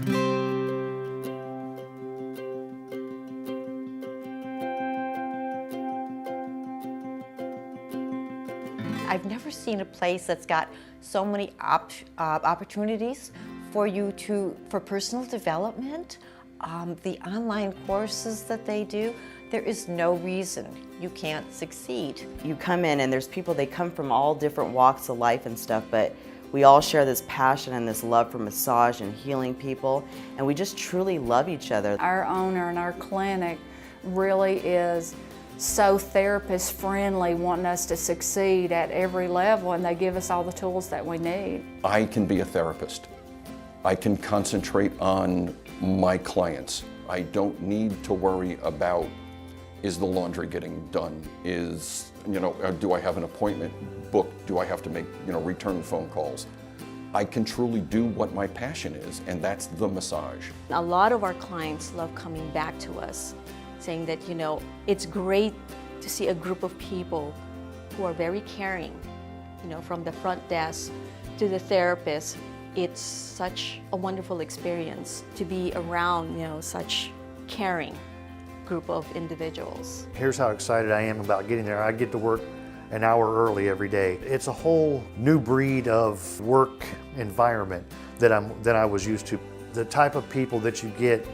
I've never seen a place that's got so many opportunities for you for personal development. The online courses that they do, there is no reason you can't succeed. You come in and there's people, they come from all different walks of life and stuff, but we all share this passion and this love for massage and healing people, and we just truly love each other. Our owner and our clinic really is so therapist friendly, wanting us to succeed at every level, and they give us all the tools that we need. I can be a therapist. I can concentrate on my clients. I don't need to worry about, is the laundry getting done? Do I have an appointment booked? Do I have to make, return phone calls? I can truly do what my passion is, and that's the massage. A lot of our clients love coming back to us, saying that, it's great to see a group of people who are very caring, from the front desk to the therapist. It's such a wonderful experience to be around, such caring group of individuals. Here's how excited I am about getting there. I get to work an hour early every day. It's a whole new breed of work environment that I was used to. The type of people that you get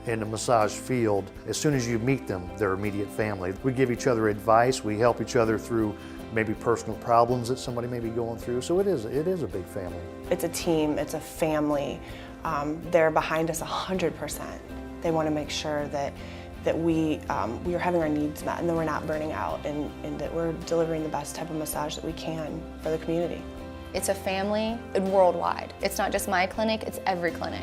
in the massage field, as soon as you meet them, they're immediate family. We give each other advice, we help each other through maybe personal problems that somebody may be going through, so it is a big family. It's a team, it's a family. They're behind us 100%. They want to make sure that we are having our needs met and that we're not burning out and that we're delivering the best type of massage that we can for the community. It's a family and worldwide. It's not just my clinic, it's every clinic.